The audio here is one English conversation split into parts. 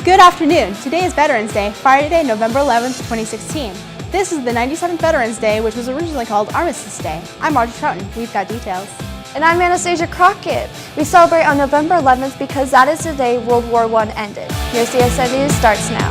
Good afternoon. Today is Veterans Day, Friday, November 11th, 2016. This is the 97th Veterans Day, which was originally called Armistice Day. I'm Audrey Troughton. We've got details. And I'm Anastasia Crockett. We celebrate on November 11th because that is the day World War I ended. Your CSN News starts now.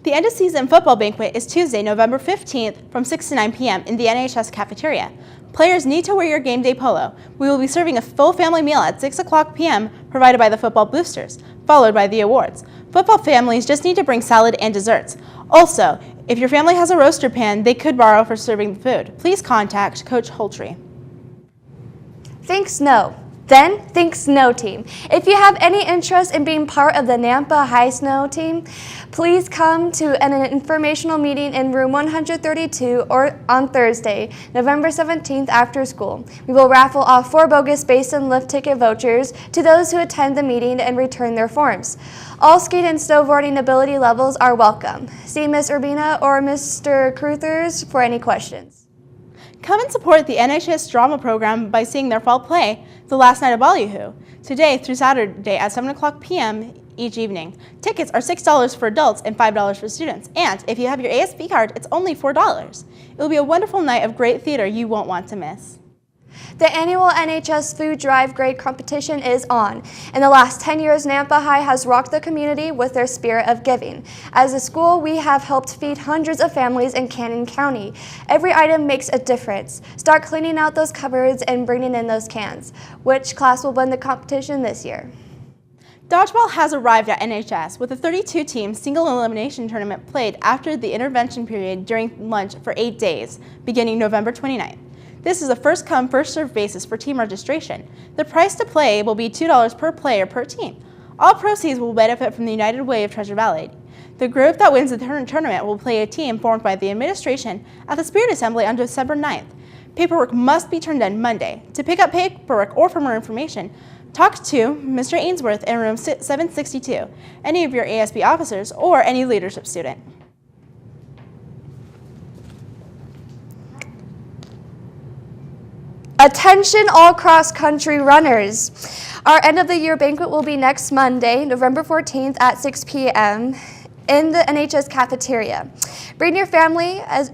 The end-of-season football banquet is Tuesday, November 15th from 6 to 9 p.m. in the NHS cafeteria. Players need to wear your game day polo. We will be serving a full family meal at 6 o'clock p.m. provided by the football boosters, followed by the awards. Football families just need to bring salad and desserts. Also, if your family has a roaster pan, they could borrow for serving the food. Please contact Coach Holtree. Think snow. Then think snow team. If you have any interest in being part of the Nampa High Snow team, please come to an informational meeting in room 132 or on Thursday, November 17th after school. We will raffle off 4 bogus basin lift ticket vouchers to those who attend the meeting and return their forms. All skate and snowboarding ability levels are welcome. See Miss Urbina or Mr. Cruthers for any questions. Come and support the NHS drama program by seeing their fall play, The Last Night of Ballyhoo, today through Saturday at 7 o'clock p.m. each evening. Tickets are $6 for adults and $5 for students, and if you have your ASB card, it's only $4. It will be a wonderful night of great theater you won't want to miss. The annual NHS Food Drive Grade competition is on. In the last 10 years, Nampa High has rocked the community with their spirit of giving. As a school, we have helped feed hundreds of families in Cannon County. Every item makes a difference. Start cleaning out those cupboards and bringing in those cans. Which class will win the competition this year? Dodgeball has arrived at NHS with a 32-team single elimination tournament played after the intervention period during lunch for 8 days, beginning November 29th. This is a first-come, first-served basis for team registration. The price to play will be $2 per player per team. All proceeds will benefit from the United Way of Treasure Valley. The group that wins the tournament will play a team formed by the administration at the Spirit Assembly on December 9th. Paperwork must be turned in Monday. To pick up paperwork or for more information, talk to Mr. Ainsworth in room 762, any of your ASB officers, or any leadership student. Attention all cross-country runners. Our end-of-the-year banquet will be next Monday, November 14th at 6 p.m. in the NHS cafeteria. Bring your family as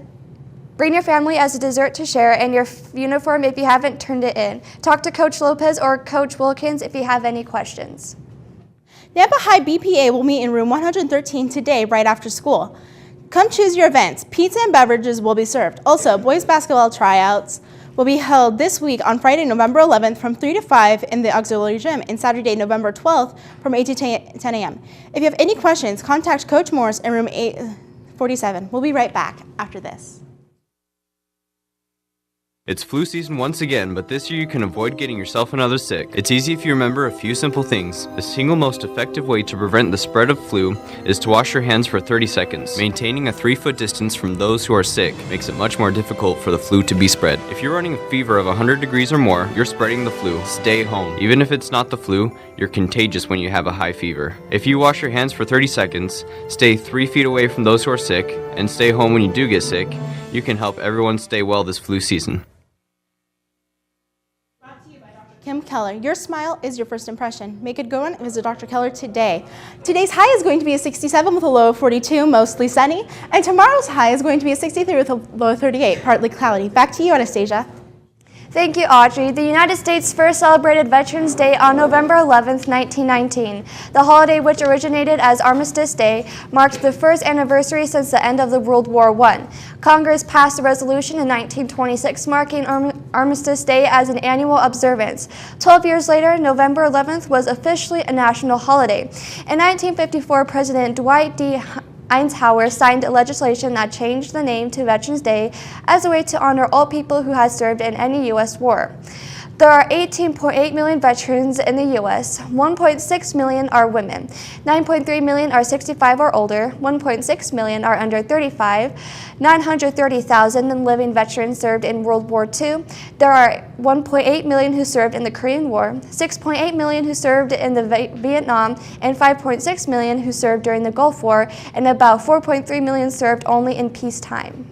a dessert to share and your uniform if you haven't turned it in. Talk to Coach Lopez or Coach Wilkins if you have any questions. Nampa High BPA will meet in room 113 today right after school. Come choose your events. Pizza and beverages will be served. Also, boys basketball tryouts will be held this week on Friday, November 11th from 3 to 5 in the auxiliary gym and Saturday, November 12th from 8 to 10 a.m. If you have any questions, contact Coach Morris in room 847. We'll be right back after this. It's flu season once again, but this year you can avoid getting yourself and others sick. It's easy if you remember a few simple things. The single most effective way to prevent the spread of flu is to wash your hands for 30 seconds. Maintaining a 3-foot distance from those who are sick makes it much more difficult for the flu to be spread. If you're running a fever of 100 degrees or more, you're spreading the flu. Stay home. Even if it's not the flu, you're contagious when you have a high fever. If you wash your hands for 30 seconds, stay 3 feet away from those who are sick, and stay home when you do get sick, you can help everyone stay well this flu season. Kim Keller, your smile is your first impression. Make it go and visit Dr. Keller today. Today's high is going to be a 67 with a low of 42, mostly sunny. And tomorrow's high is going to be a 63 with a low of 38, partly cloudy. Back to you, Anastasia. Thank you, Audrey. The United States first celebrated Veterans Day on November 11th, 1919. The holiday, which originated as Armistice Day, marked the first anniversary since the end of the World War I. Congress passed a resolution in 1926 marking Armistice Day as an annual observance. 12 years later, November 11th was officially a national holiday. In 1954, President Dwight D. Eisenhower signed legislation that changed the name to Veterans Day as a way to honor all people who had served in any U.S. war. There are 18.8 million veterans in the U.S. 1.6 million are women. 9.3 million are 65 or older. 1.6 million are under 35. 930,000 living veterans served in World War II. There are 1.8 million who served in the Korean War, 6.8 million who served in the Vietnam, and 5.6 million who served during the Gulf War, and about 4.3 million served only in peacetime.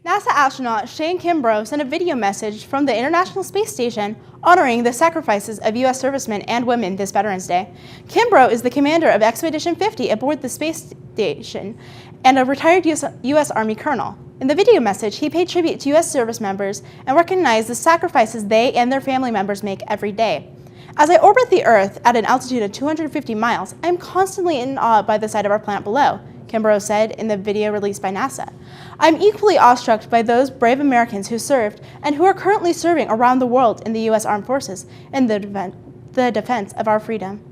Now NASA astronaut Shane Kimbrough sent a video message from the International Space Station honoring the sacrifices of U.S. servicemen and women this Veterans Day. Kimbrough is the commander of Expedition 50 aboard the space station and a retired U.S. Army colonel. In the video message, he paid tribute to U.S. service members and recognized the sacrifices they and their family members make every day. As I orbit the Earth at an altitude of 250 miles, I am constantly in awe by the sight of our planet below, Kimbrough said in the video released by NASA. I'm equally awestruck by those brave Americans who served and who are currently serving around the world in the U.S. Armed Forces in the defense of our freedom.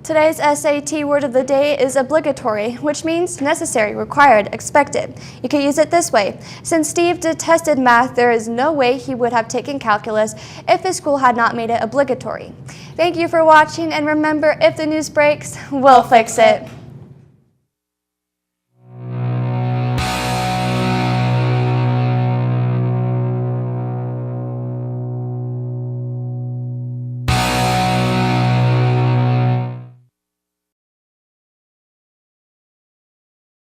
Today's SAT word of the day is obligatory, which means necessary, required, expected. You can use it this way. Since Steve detested math, there is no way he would have taken calculus if his school had not made it obligatory. Thank you for watching, and remember, if the news breaks, we'll fix it.